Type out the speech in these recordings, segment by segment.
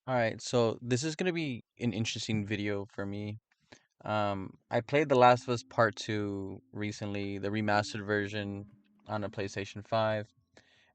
All right, so this is gonna be an interesting video for me. I played The Last of Us Part 2 recently, the remastered version on the PlayStation 5,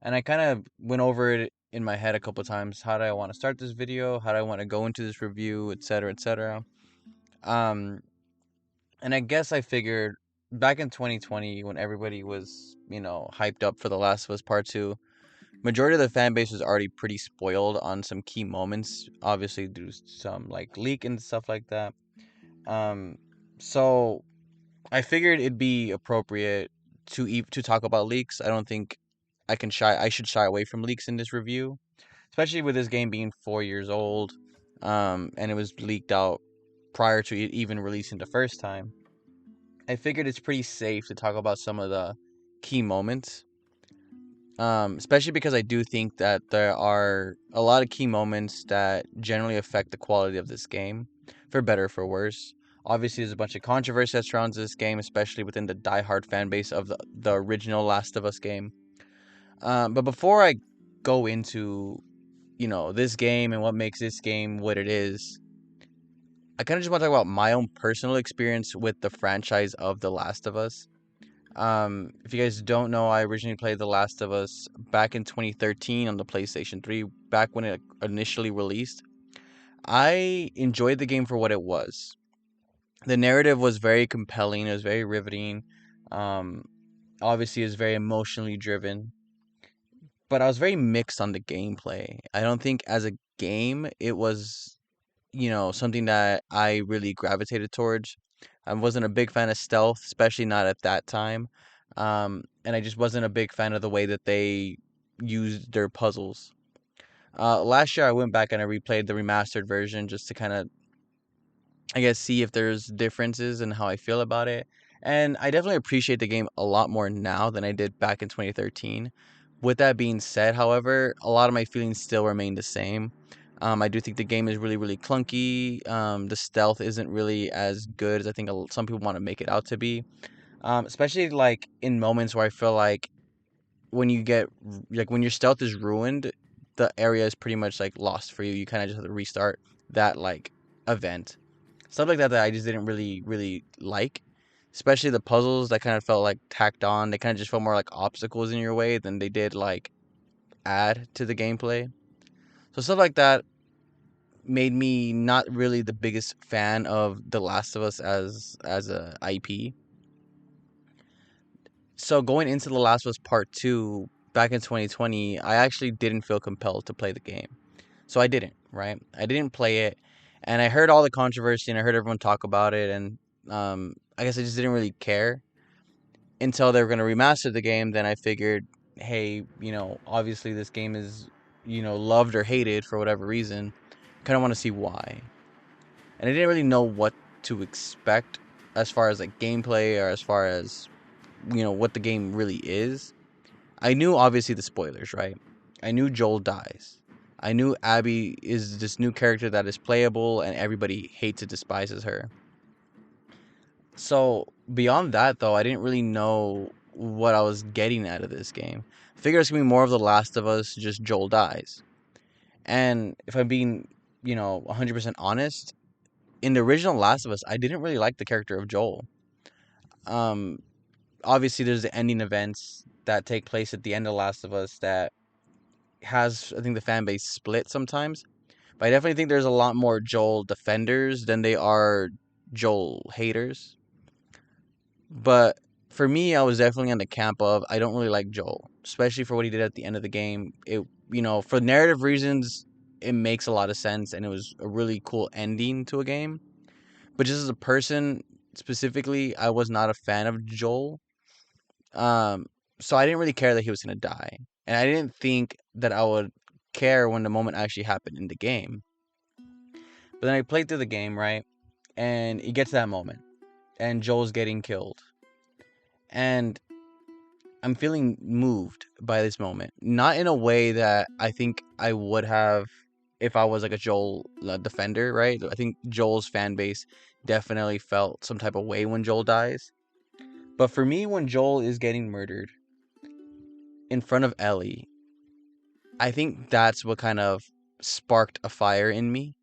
and I kind of went over it in my head a couple times. How do I want to start this video? How do I want to go into this review, etc., etc. Um, and I guess I figured back in 2020 when everybody was, hyped up for The Last of Us Part 2, majority of the fan base was already pretty spoiled on some key moments, obviously due to some like leak and stuff like that. Um, so I figured it'd be appropriate to talk about leaks. I don't think I should shy away from leaks in this review, especially with this game being 4 years old, and it was leaked out prior to it even releasing the first time. I figured it's pretty safe to talk about some of the key moments, especially because I do think that there are a lot of key moments that generally affect the quality of this game, for better or for worse. Obviously, there's a bunch of controversy that surrounds this game, especially within the diehard fan base of the original Last of Us game. But before I go into, this game and what makes this game what it is, I kind of just want to talk about my own personal experience with the franchise of The Last of Us. If you guys don't know, I originally played The Last of Us back in 2013 on the PlayStation 3, back when it initially released. I enjoyed the game for what it was. The narrative was very compelling, it was very riveting. Um, Obviously, it was very emotionally driven, but I was very mixed on the gameplay. I don't think as a game it was, something that I really gravitated towards. I wasn't a big fan of stealth, especially not at that time. And I just wasn't a big fan of the way that they used their puzzles. Last year, I went back and I replayed the remastered version just to kind of, I guess, see if there's differences in how I feel about it. And I definitely appreciate the game a lot more now than I did back in 2013. With that being said, however, a lot of my feelings still remain the same. I do think the game is really, really clunky. The stealth isn't really as good as I think some people want to make it out to be. Especially like in moments where I feel like when you get like when your stealth is ruined, the area is pretty much like lost for you. You kind of just have to restart that like event. Stuff like that that I just didn't really like. Especially the puzzles that kind of felt like tacked on. They kind of just felt more like obstacles in your way than they did like add to the gameplay. So stuff like that made me not really the biggest fan of The Last of Us as a IP. So going into The Last of Us Part 2 back in 2020, I actually didn't feel compelled to play the game. So I didn't, right? I didn't play it, and I heard all the controversy and I heard everyone talk about it, and I guess I just didn't really care until they were going to remaster the game. Then I figured, hey, obviously this game is, loved or hated for whatever reason. Kind of want to see why. And I didn't really know what to expect as far as like gameplay or as far as, what the game really is. I knew obviously the spoilers, right? I knew Joel dies. I knew Abby is this new character that is playable and everybody hates and despises her. So beyond that though, I didn't really know what I was getting out of this game. I figured it's gonna be more of The Last of Us, just Joel dies. And if I'm being, 100% honest, in the original Last of Us, I didn't really like the character of Joel. Um, Obviously there's the ending events that take place at the end of Last of Us that has I think the fan base split sometimes. But I definitely think there's a lot more Joel defenders than they are Joel haters. But for me, I was definitely on the camp of I don't really like Joel, especially for what he did at the end of the game. It for narrative reasons, it makes a lot of sense, and it was a really cool ending to a game. But just as a person specifically, I was not a fan of Joel. Um, so I didn't really care that he was gonna die, and I didn't think that I would care when the moment actually happened in the game. But then I played through the game, right, and it gets to that moment, and Joel's getting killed, and I'm feeling moved by this moment, not in a way that I think I would have if I was like a Joel defender, right? I think Joel's fan base definitely felt some type of way when Joel dies. But for me, when Joel is getting murdered in front of Ellie, I think that's what kind of sparked a fire in me.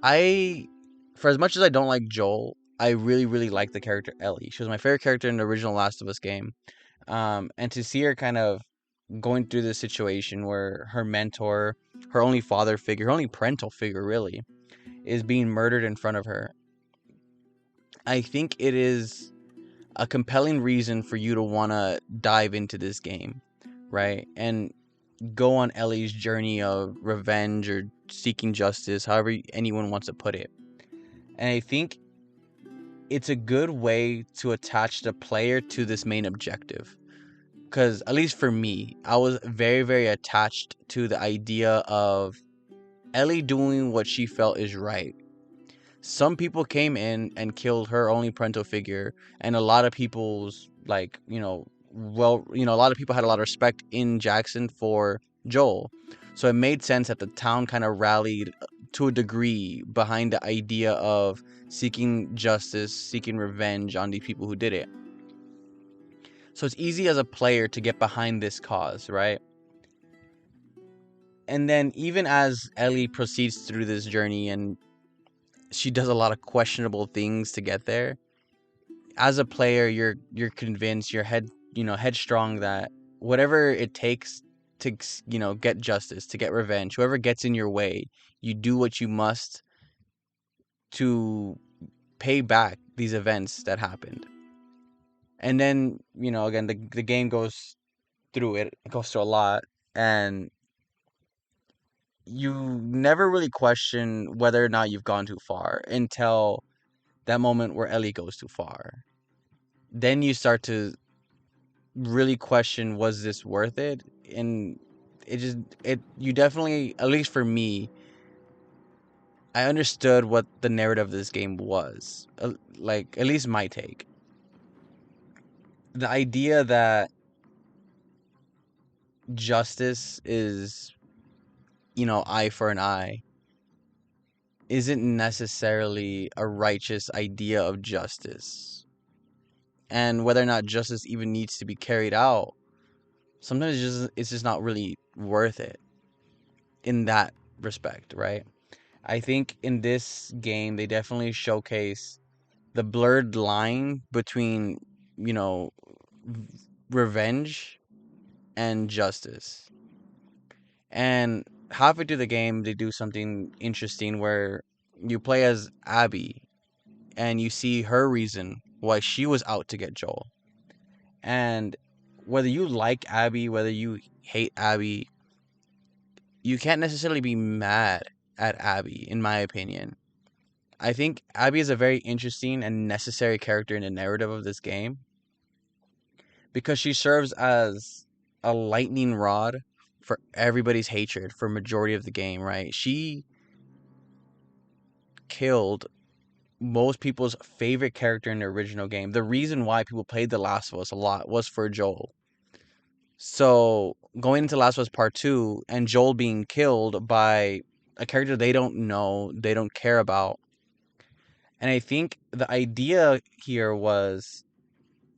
I, for as much as I don't like Joel, I really, really like the character Ellie. She was my favorite character in the original Last of Us game. And to see her kind of going through this situation where her mentor, her only father figure, her only parental figure really, is being murdered in front of her. I think it is a compelling reason for you to want to dive into this game, right? And go on Ellie's journey of revenge or seeking justice, however anyone wants to put it. And I think it's a good way to attach the player to this main objective. Because, at least for me, I was very, very attached to the idea of Ellie doing what she felt is right. Some people came in and killed her only parental figure, and a lot of people's, like, a lot of people had a lot of respect in Jackson for Joel. So it made sense that the town kind of rallied to a degree behind the idea of seeking justice, seeking revenge on the people who did it. So it's easy as a player to get behind this cause, right? And then even as Ellie proceeds through this journey and she does a lot of questionable things to get there, as a player you're convinced, you're headstrong that whatever it takes to get justice, to get revenge, whoever gets in your way, you do what you must to pay back these events that happened. And then, again, the game goes through it. It goes through a lot, and you never really question whether or not you've gone too far until that moment where Ellie goes too far. Then you start to really question, was this worth it? And you definitely, at least for me, I understood what the narrative of this game was. Like, at least my take. The idea that justice is, eye for an eye, isn't necessarily a righteous idea of justice. And whether or not justice even needs to be carried out, sometimes it's just not really worth it in that respect, right? I think in this game they definitely showcase the blurred line between, you know, revenge and justice. And halfway through the game they do something interesting where you play as Abby and you see her reason why she was out to get Joel. And whether you like Abby, whether you hate Abby, you can't necessarily be mad at Abby, in my opinion. I think Abby is a very interesting and necessary character in the narrative of this game because she serves as a lightning rod for everybody's hatred for majority of the game, right? She killed most people's favorite character in the original game. The reason why people played The Last of Us a lot was for Joel. So going into Last of Us Part 2 and Joel being killed by a character they don't know, they don't care about. And I think the idea here was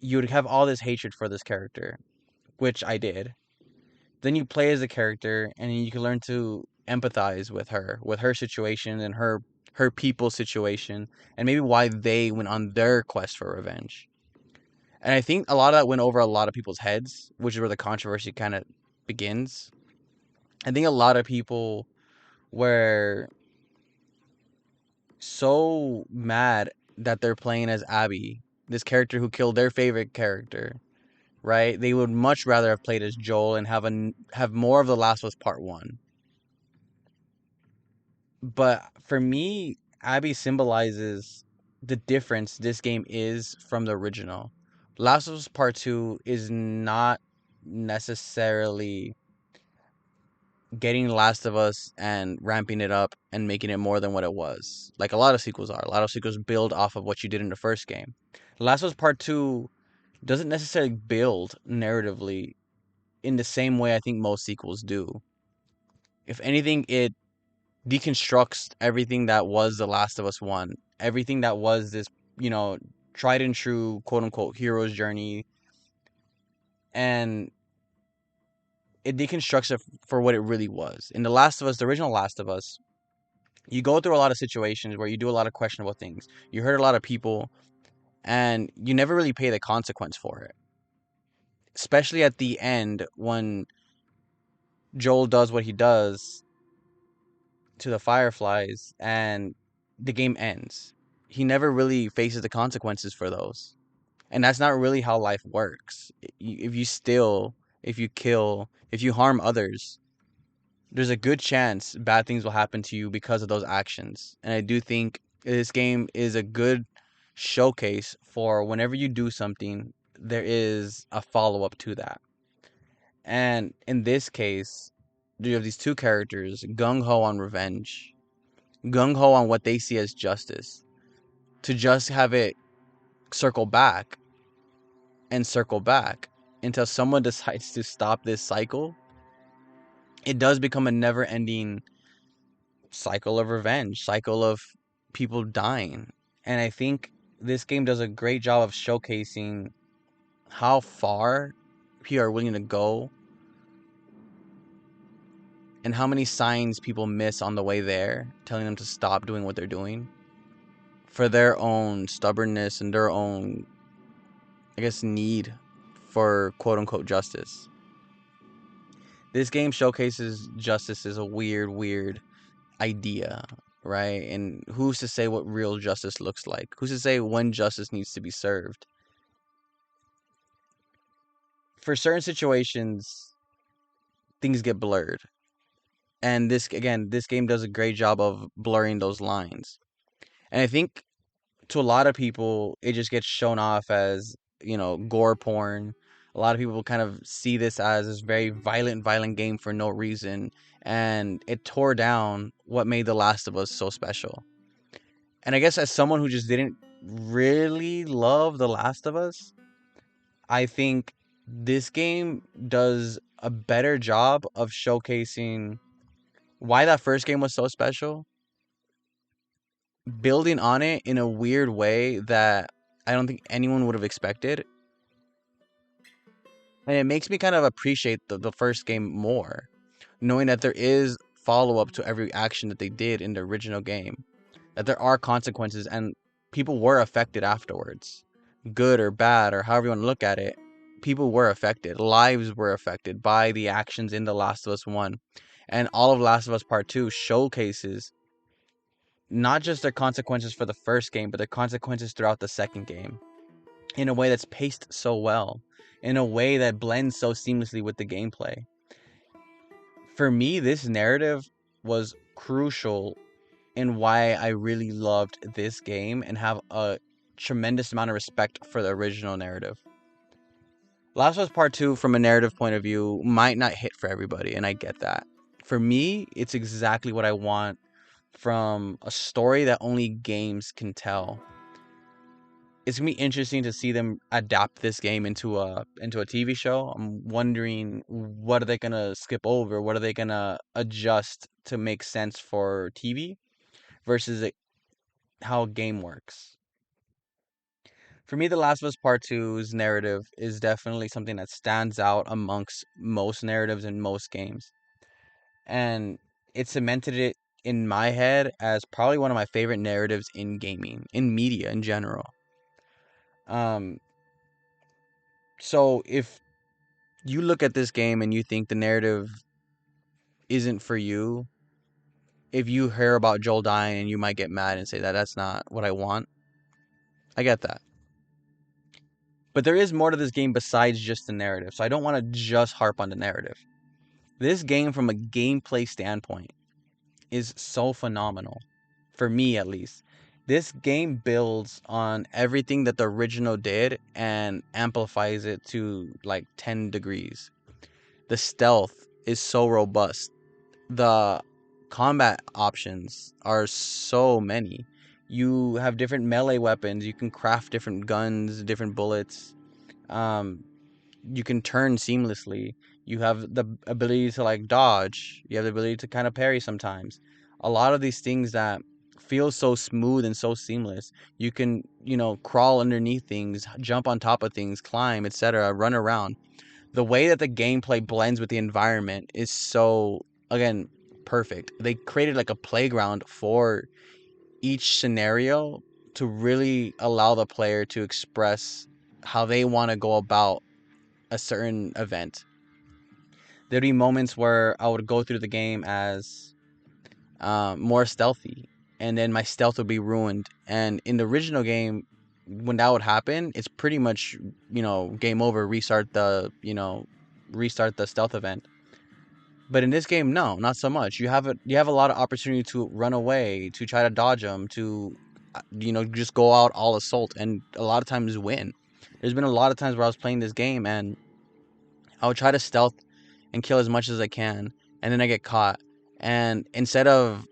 you would have all this hatred for this character, which I did. Then you play as a character and you can learn to empathize with her situation and her people's situation, and maybe why they went on their quest for revenge. And I think a lot of that went over a lot of people's heads, which is where the controversy kind of begins. I think a lot of people were so mad that they're playing as Abby, this character who killed their favorite character, right? They would much rather have played as Joel and have more of The Last of Us Part 1. But for me, Abby symbolizes the difference this game is from the original. Last of Us Part 2 is not necessarily getting Last of Us and ramping it up and making it more than what it was. Like a lot of sequels are. A lot of sequels build off of what you did in the first game. Last of Us Part 2 doesn't necessarily build narratively in the same way I think most sequels do. If anything, it deconstructs everything that was The Last of Us 1. Everything that was this, you know, tried and true quote unquote hero's journey, and it deconstructs it for what it really was. In The Last of Us, the original Last of Us, you go through a lot of situations where you do a lot of questionable things. You hurt a lot of people, and you never really pay the consequence for it. Especially at the end when Joel does what he does to the Fireflies and the game ends. He never really faces the consequences for those. And that's not really how life works. If you steal, if you kill, if you harm others, there's a good chance bad things will happen to you because of those actions. And I do think this game is a good showcase for whenever you do something, there is a follow up to that. And in this case, you have these two characters gung ho on revenge, gung ho on what they see as justice, to just have it circle back and circle back until someone decides to stop this cycle. It does become a never ending cycle of revenge, cycle of people dying. And I think this game does a great job of showcasing how far people are willing to go and how many signs people miss on the way there, telling them to stop doing what they're doing for their own stubbornness and their own, I guess, need for quote unquote justice. This game showcases justice as a weird idea, right? And who's to say what real justice looks like? Who's to say when justice needs to be served? For certain situations, things get blurred. And this game does a great job of blurring those lines. And I think to a lot of people, it just gets shown off as, gore porn. A lot of people kind of see this as this very violent game for no reason. And it tore down what made The Last of Us so special. And I guess as someone who just didn't really love The Last of Us, I think this game does a better job of showcasing why that first game was so special, building on it in a weird way that I don't think anyone would have expected. And it makes me kind of appreciate the first game more, knowing that there is follow up to every action that they did in the original game, that there are consequences and people were affected afterwards, good or bad, or however you want to look at it. People were affected, lives were affected by the actions in The Last of Us 1. And all of Last of Us Part 2 showcases not just their consequences for the first game, but their consequences throughout the second game in a way that's paced so well, in a way that blends so seamlessly with the gameplay. For me, this narrative was crucial in why I really loved this game and have a tremendous amount of respect for the original narrative. Last of Us Part 2, from a narrative point of view, might not hit for everybody, and I get that. For me, it's exactly what I want from a story that only games can tell. It's gonna be interesting to see them adapt this game into a TV show. I'm wondering, what are they gonna skip over? What are they gonna adjust to make sense for TV versus how a game works? For me, The Last of Us Part Two's narrative is definitely something that stands out amongst most narratives in most games, and it cemented it in my head as probably one of my favorite narratives in gaming, in media in general. Um, so if you look at this game and you think the narrative isn't for you, if you hear about Joel dying and you might get mad and say that that's not what I want, I get that. But there is more to this game besides just the narrative, so I don't want to just harp on the narrative. This game, from a gameplay standpoint, is so phenomenal, for me at least. This game builds on everything that the original did and amplifies it to like 10 degrees. The stealth is so robust. The combat options are so many. You have different melee weapons. You can craft different guns, different bullets. Um, you can turn seamlessly. You have the ability to like dodge. You have the ability to kind of parry sometimes. A lot of these things that feel so smooth and so seamless. You can, crawl underneath things, jump on top of things, climb, etc., run around. the way that the gameplay blends with the environment is so, again, perfect. They created like a playground for each scenario to really allow the player to express how they want to go about a certain event. There'd be moments where I would go through the game as more stealthy, and then my stealth would be ruined. And in the original game, when that would happen, it's pretty much, game over, restart the stealth event. But in this game, no, not so much. You have a lot of opportunity to run away, to try to dodge them, to just go out all assault, and a lot of times win. There's been a lot of times where I was playing this game and I would try to stealth and kill as much as I can, and then I get caught. And instead of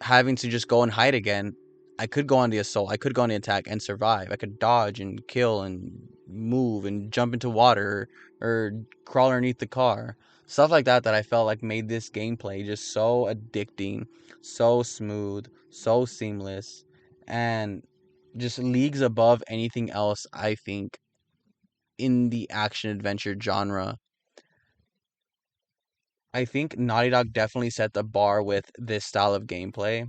having to just go and hide again, I could go on the assault, I could go on the attack and survive. I could dodge and kill and move and jump into water or crawl underneath the car. Stuff like that I felt like made this gameplay just so addicting, so smooth, so seamless, and just leagues above anything else, I think, in the action adventure genre. I think Naughty Dog definitely set the bar with this style of gameplay.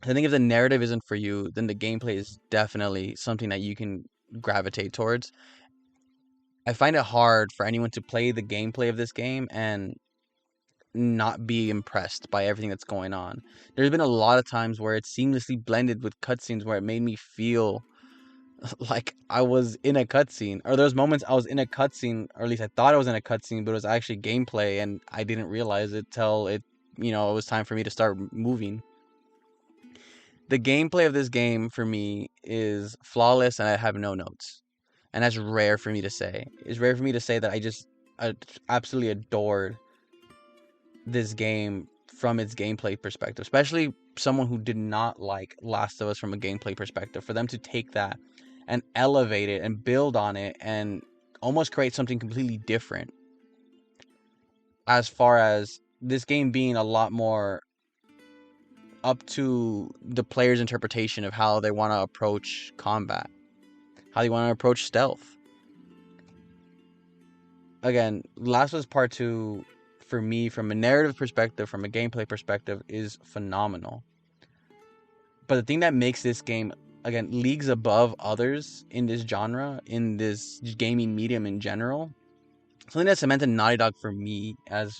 I think if the narrative isn't for you, then the gameplay is definitely something that you can gravitate towards. I find it hard for anyone to play the gameplay of this game and not be impressed by everything that's going on. There's been a lot of times where it's seamlessly blended with cutscenes where it made me feel like I was in a cutscene. Or there's moments I was in a cutscene, or at least I thought I was in a cutscene, but it was actually gameplay and I didn't realize it till it was time for me to start moving. The gameplay of this game for me is flawless and I have no notes. And that's rare for me to say. It's rare for me to say that I absolutely adored this game from its gameplay perspective, especially someone who did not like Last of Us from a gameplay perspective. For them to take that and elevate it and build on it and almost create something completely different, as far as this game being a lot more up to the player's interpretation of how they want to approach combat, how they want to approach stealth. Again, Last of Us Part 2, for me, from a narrative perspective, from a gameplay perspective, is phenomenal. But the thing that makes this game, again, leagues above others in this genre, in this gaming medium in general, something that cemented Naughty Dog for me as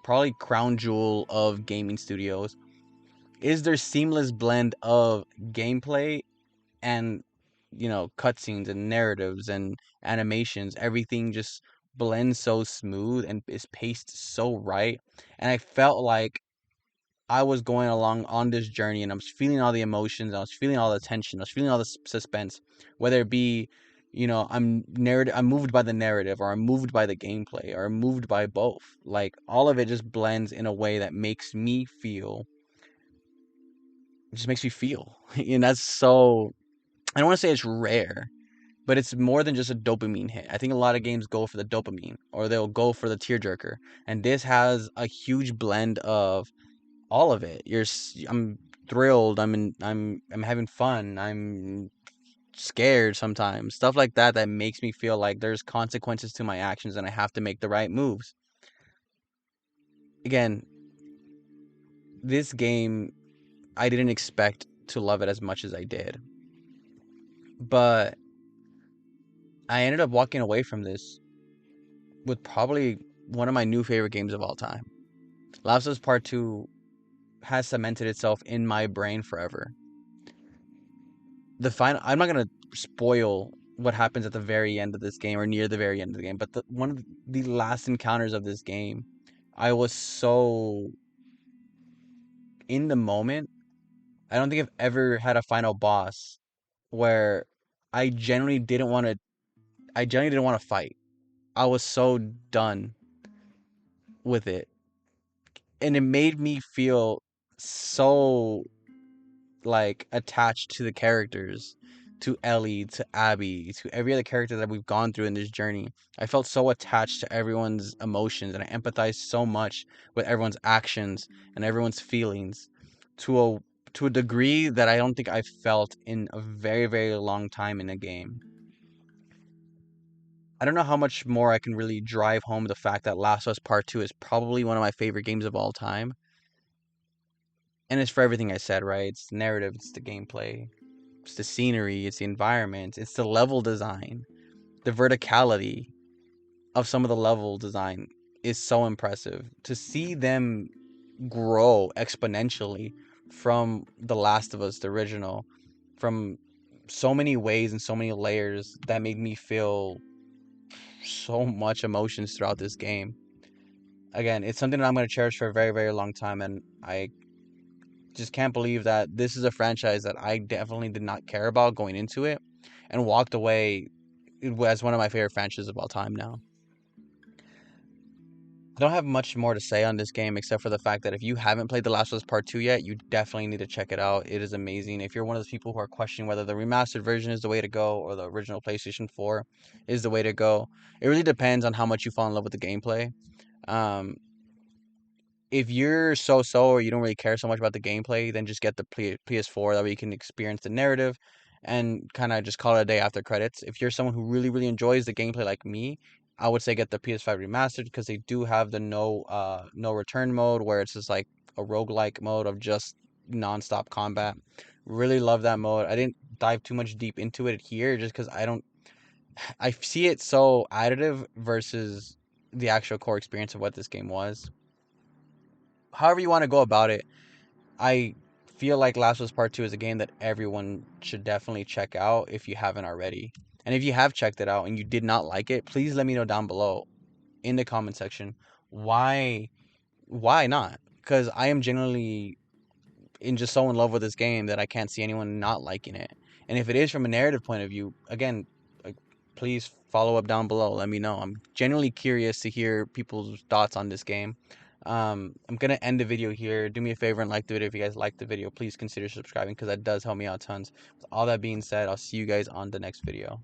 probably crown jewel of gaming studios, is their seamless blend of gameplay and cutscenes and narratives and animations. Everything just blends so smooth and is paced so right. And I felt like I was going along on this journey and I was feeling all the emotions, I was feeling all the tension, I was feeling all the suspense, whether it be I'm moved by the narrative, or I'm moved by the gameplay, or I'm moved by both. Like, all of it just blends in a way that makes me feel, it just makes me feel. And that's so, I don't want to say it's rare, but it's more than just a dopamine hit. I think a lot of games go for the dopamine, or they'll go for the tearjerker, and this has a huge blend of all of it. I'm thrilled. I'm having fun. I'm scared sometimes. Stuff like that that makes me feel like there's consequences to my actions and I have to make the right moves. Again, this game, I didn't expect to love it as much as I did, but I ended up walking away from this with probably one of my new favorite games of all time. Last of Us Part 2 has cemented itself in my brain forever. The final, I'm not going to spoil what happens at the very end of this game, or near the very end of the game, but one of the last encounters of this game, I was so in the moment. I don't think I've ever had a final boss where I genuinely didn't want to I genuinely didn't want to fight. I was so done with it. And it made me feel so, like, attached to the characters, to Ellie, to Abby, to every other character that we've gone through in this journey. I felt so attached to everyone's emotions, and I empathized so much with everyone's actions and everyone's feelings, to a degree that I don't think I've felt in a very, very long time in a game. I don't know how much more I can really drive home the fact that Last of Us Part 2 is probably one of my favorite games of all time. And it's for everything I said, right? It's the narrative, it's the gameplay, it's the scenery, it's the environment, it's the level design, the verticality of some of the level design is so impressive. To see them grow exponentially from The Last of Us, the original, from so many ways and so many layers that made me feel so much emotions throughout this game. Again, it's something that I'm going to cherish for a very, very long time, and I just can't believe that this is a franchise that I definitely did not care about going into it and walked away as one of my favorite franchises of all time now. I don't have much more to say on this game except for the fact that if you haven't played The Last of Us Part 2 yet, you definitely need to check it out. It is amazing. If you're one of those people who are questioning whether the remastered version is the way to go or the original PlayStation 4 is the way to go, it really depends on how much you fall in love with the gameplay. Um, if you're so or you don't really care so much about the gameplay, then just get the PS4. That way you can experience the narrative and kind of just call it a day after credits. If you're someone who really, really enjoys the gameplay like me, I would say get the PS5 remastered because they do have the no return mode where it's just like a roguelike mode of just nonstop combat. Really love that mode. I didn't dive too much deep into it here just because I see it so additive versus the actual core experience of what this game was. However you want to go about it, I feel like Last of Us Part 2 is a game that everyone should definitely check out if you haven't already. And if you have checked it out and you did not like it, please let me know down below in the comment section why why not? Because I am genuinely just so in love with this game that I can't see anyone not liking it. And if it is from a narrative point of view, again, like, please follow up down below. Let me know. I'm genuinely curious to hear people's thoughts on this game. I'm gonna end the video here. Do me a favor and like the video. If you guys like the video, please consider subscribing because that does help me out tons. With all that being said, I'll see you guys on the next video.